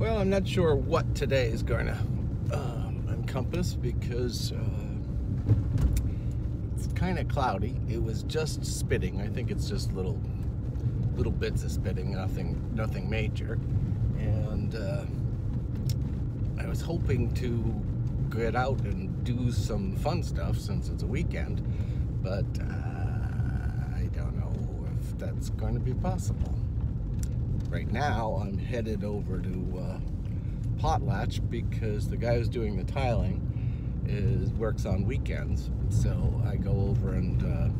Well, I'm not sure what today is going to encompass because it's kind of cloudy. It was just spitting. I think it's just little bits of spitting, nothing major. And I was hoping to get out and do some fun stuff since it's a weekend, but I don't know if that's going to be possible. Right now, I'm headed over to Potlatch because the guy who's doing the tiling works on weekends. So I go over and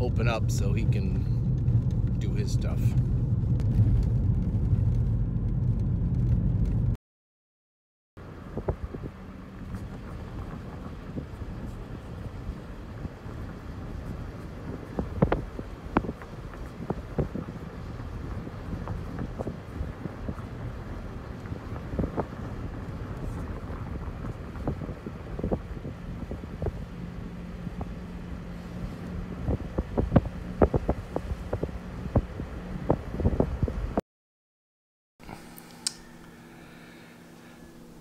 open up so he can do his stuff.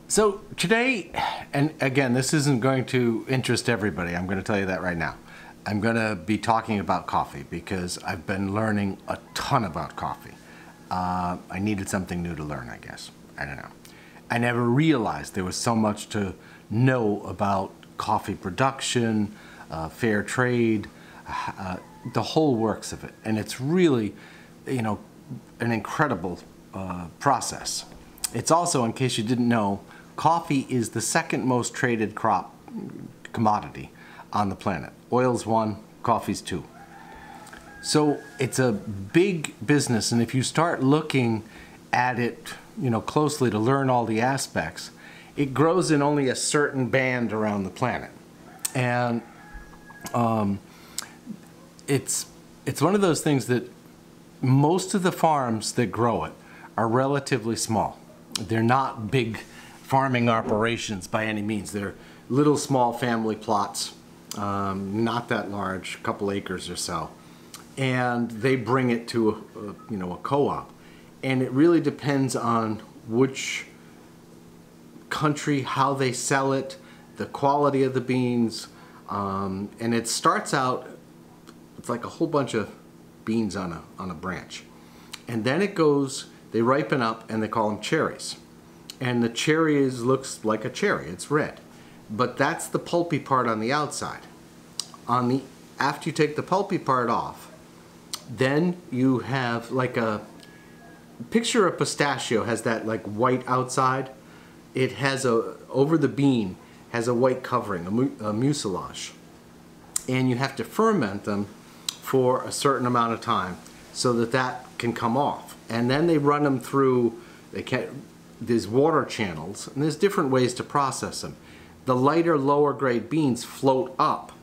So today, and again, this isn't going to interest everybody, I'm going to tell you that right now. I'm going to be talking about coffee because I've been learning a ton about coffee. I needed something new to learn, I guess. I don't know. I never realized there was so much to know about coffee production, fair trade, the whole works of it. And it's really, you know, an incredible process. It's also, in case you didn't know, coffee is the second most traded commodity on the planet. Oil's 1, coffee's 2. So it's a big business, and if you start looking at it, you know, closely to learn all the aspects, it grows in only a certain band around the planet. And it's one of those things that most of the farms that grow it are relatively small. They're not big farming operations by any means. They're little small family plots, not that large, a couple acres or so, and they bring it to a co-op. And it really depends on which country, how they sell it, the quality of the beans, and it starts out, it's like a whole bunch of beans on a branch, and then it goes, they ripen up and they call them cherries. And the cherries looks like a cherry, it's red. But that's the pulpy part on the outside. After you take the pulpy part off, then you have like picture a pistachio has that like white outside. It has over the bean, has a white covering, a mucilage. And you have to ferment them for a certain amount of time so that can come off. And then they run them through, there's water channels, and there's different ways to process them. The lighter, lower grade beans float up,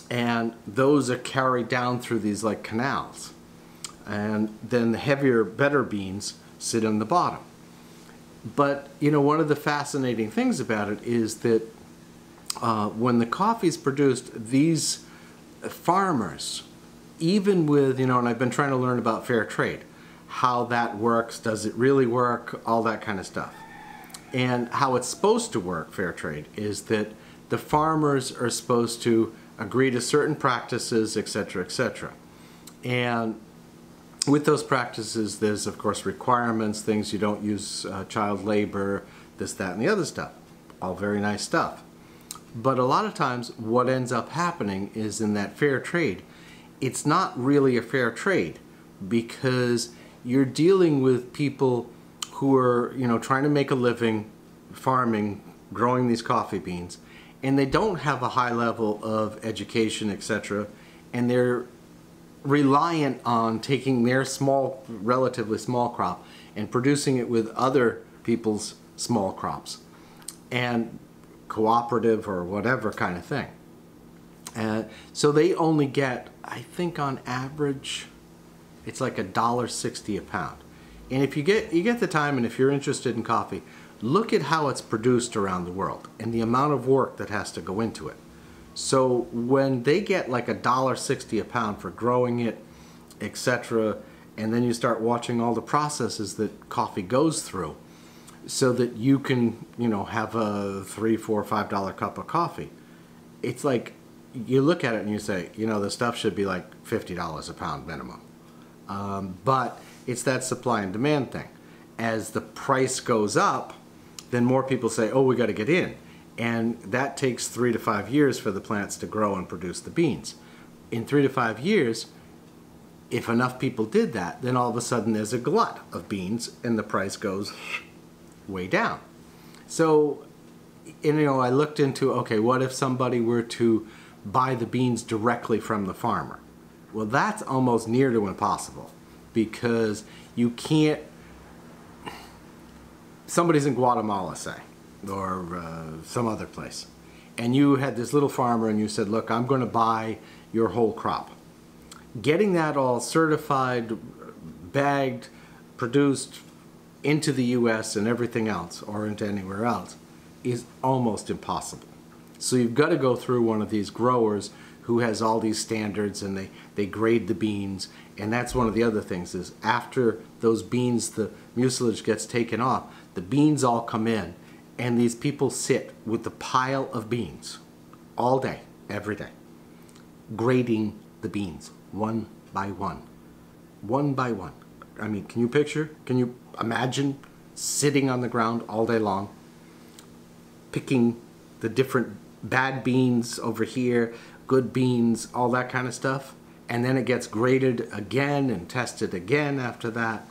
and those are carried down through these like canals. And then the heavier, better beans sit on the bottom. But, you know, one of the fascinating things about it is that when the coffee is produced, these farmers, even with, you know, and I've been trying to learn about fair trade, how that works, does it really work, all that kind of stuff. And how it's supposed to work, fair trade, is that the farmers are supposed to agree to certain practices, etc., etc. And with those practices, there's of course requirements, things you don't use child labor, this, that, and the other stuff. All very nice stuff. But a lot of times what ends up happening is in that fair trade, it's not really a fair trade because you're dealing with people who are, you know, trying to make a living farming, growing these coffee beans, and they don't have a high level of education, etc., and they're reliant on taking their small, relatively small crop and producing it with other people's small crops and cooperative or whatever kind of thing. So they only get, I think on average, it's like $1.60 a pound. And if you get the time, and if you're interested in coffee, look at how it's produced around the world and the amount of work that has to go into it. So when they get like $1.60 a pound for growing it, etc., and then you start watching all the processes that coffee goes through, so that you can, you know, have a $3, $4, $5 cup of coffee. It's like, you look at it and you say, you know, the stuff should be like $50 a pound minimum. But it's that supply and demand thing. As the price goes up, then more people say, oh, we got to get in. And that takes 3 to 5 years for the plants to grow and produce the beans. In 3 to 5 years, if enough people did that, then all of a sudden there's a glut of beans and the price goes way down. So, you know, I looked into, okay, what if somebody were to buy the beans directly from the farmer? Well, that's almost near to impossible, because you can't, somebody's in Guatemala, say, or some other place, and you had this little farmer and you said, look, I'm going to buy your whole crop. Getting that all certified, bagged, produced into the US and everything else, or into anywhere else, is almost impossible. So you've got to go through one of these growers who has all these standards, and they grade the beans. And that's one of the other things, is after those beans, the mucilage gets taken off, the beans all come in, and these people sit with the pile of beans all day, every day, grading the beans one by one. One by one. I mean, can you imagine sitting on the ground all day long, picking the different bad beans over here, good beans, all that kind of stuff, and then it gets graded again and tested again after that.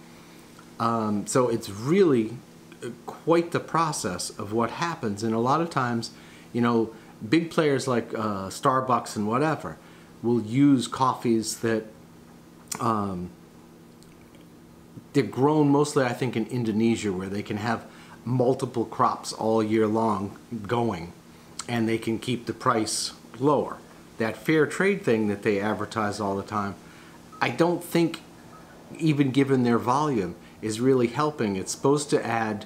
So it's really quite the process of what happens. And a lot of times, you know, big players like Starbucks and whatever will use coffees that they're grown mostly, I think, in Indonesia, where they can have multiple crops all year long going, and they can keep the price lower. That fair trade thing that they advertise all the time, I don't think, even given their volume, is really helping. It's supposed to add,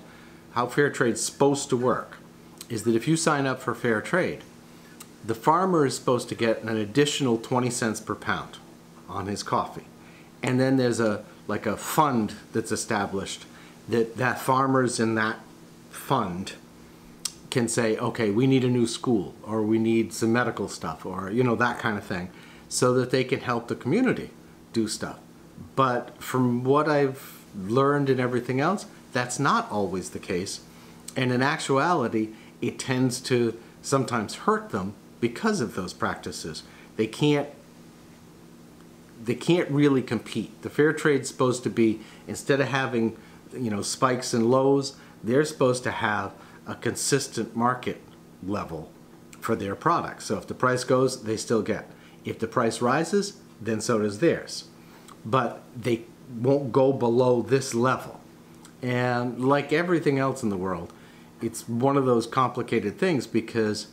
how fair trade's supposed to work is that if you sign up for fair trade, the farmer is supposed to get an additional 20 cents per pound on his coffee. And then there's like a fund that's established that farmers in that fund can say, okay, we need a new school, or we need some medical stuff, or, you know, that kind of thing, so that they can help the community do stuff. But from what I've learned and everything else, that's not always the case. And in actuality, it tends to sometimes hurt them because of those practices. They can't really compete. The fair trade's supposed to be, instead of having, you know, spikes and lows, they're supposed to have a consistent market level for their products. So if the price goes, they still get. If the price rises, then so does theirs. But they won't go below this level. And like everything else in the world, it's one of those complicated things, because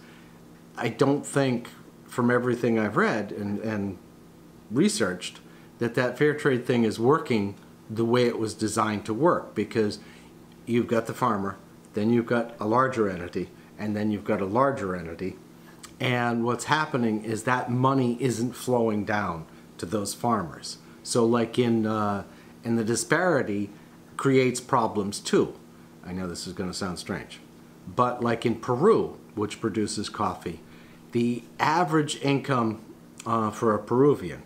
I don't think, from everything I've read and researched, that fair trade thing is working the way it was designed to work, because you've got the farmer, then you've got a larger entity, and then you've got a larger entity, and what's happening is that money isn't flowing down to those farmers. So like in the disparity creates problems too. I know this is going to sound strange, but like in Peru, which produces coffee, the average income for a Peruvian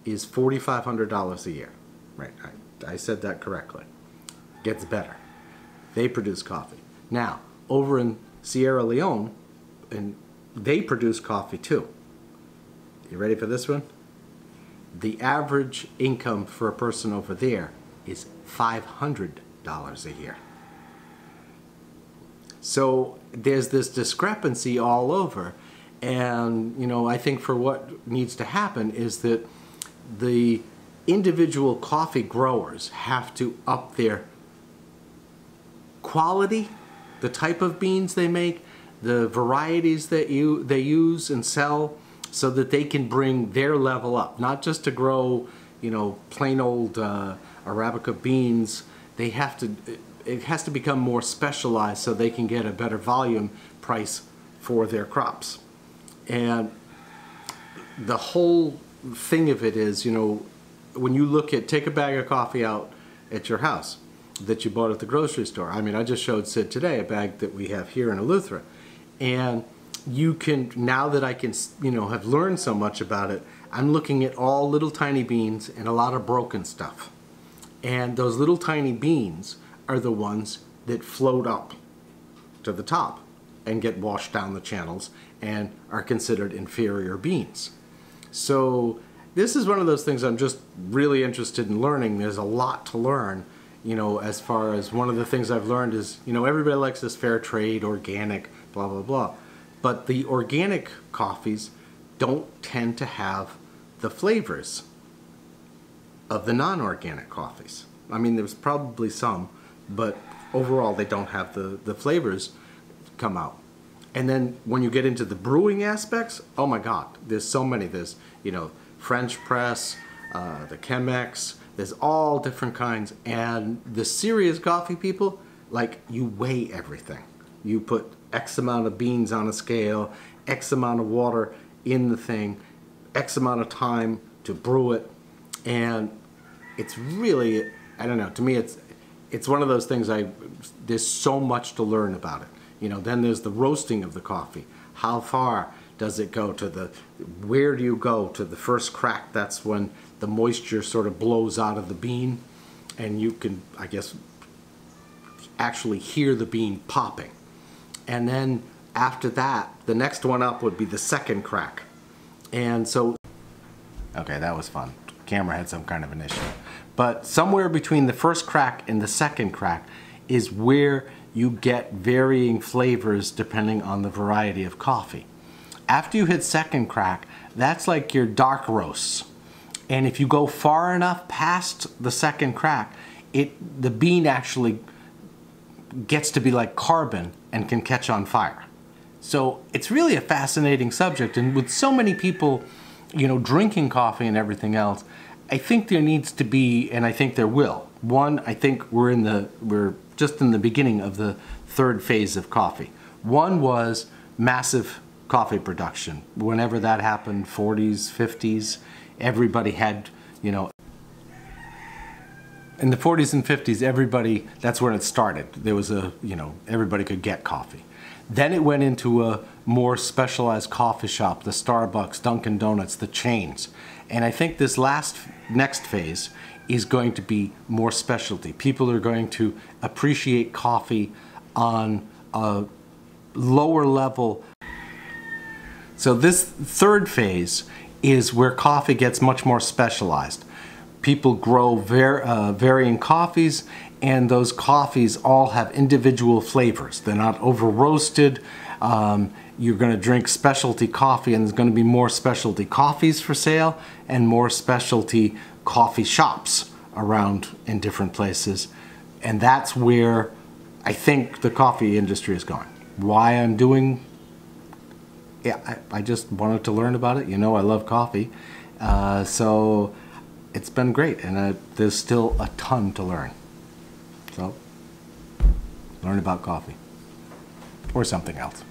is $4,500 a year. Right, I said that correctly. Gets better. They produce coffee. Now, over in Sierra Leone, and they produce coffee too. You ready for this one? The average income for a person over there is $500 a year. So there's this discrepancy all over, and you know, I think for what needs to happen is that the individual coffee growers have to up their quality, the type of beans they make, the varieties that they use and sell, so that they can bring their level up. Not just to grow, you know, plain old Arabica beans. They have to, it has to become more specialized so they can get a better volume price for their crops. And the whole thing of it is, you know, when you look at, take a bag of coffee out at your house, that you bought at the grocery store. I mean, I just showed Sid today a bag that we have here in Eleuthera. And you can, now that I can, you know, have learned so much about it, I'm looking at all little tiny beans and a lot of broken stuff. And those little tiny beans are the ones that float up to the top and get washed down the channels and are considered inferior beans. So this is one of those things I'm just really interested in learning. There's a lot to learn, you know, as far as one of the things I've learned is, you know, everybody likes this fair trade, organic, blah, blah, blah. But the organic coffees don't tend to have the flavors of the non-organic coffees. I mean, there's probably some, but overall they don't have the flavors come out. And then when you get into the brewing aspects, oh my God, there's so many. There's, you know, French press, the Chemex, there's all different kinds. And the serious coffee people, like, you weigh everything. You put X amount of beans on a scale, X amount of water in the thing, X amount of time to brew it. And it's really, I don't know, to me it's one of those things there's so much to learn about it. You know, then there's the roasting of the coffee. How far does it go to where do you go to the first crack? That's when the moisture sort of blows out of the bean and you can, I guess, actually hear the bean popping. And then after that, the next one up would be the second crack. And so, okay, that was fun. Camera had some kind of an issue. But somewhere between the first crack and the second crack is where you get varying flavors depending on the variety of coffee. After you hit second crack, that's like your dark roasts. And if you go far enough past the second crack, the bean actually gets to be like carbon and can catch on fire. So it's really a fascinating subject, and with so many people, you know, drinking coffee and everything else, I think there needs to be, and I think there will. One, I think we're just in the beginning of the third phase of coffee. One was massive coffee production. Whenever that happened, 40s, 50s, everybody had, you know, in the 40s and 50s, that's when it started. There was you know, everybody could get coffee. Then it went into a more specialized coffee shop, the Starbucks, Dunkin' Donuts, the chains. And I think this next phase is going to be more specialty. People are going to appreciate coffee on a lower level. So this third phase is where coffee gets much more specialized. People grow varying coffees, and those coffees all have individual flavors. They're not over roasted. You're going to drink specialty coffee, and there's going to be more specialty coffees for sale and more specialty coffee shops around in different places. And that's where I think the coffee industry is going. Why I'm doing, yeah, I just wanted to learn about it. You know, I love coffee. So it's been great, and there's still a ton to learn. So learn about coffee or something else.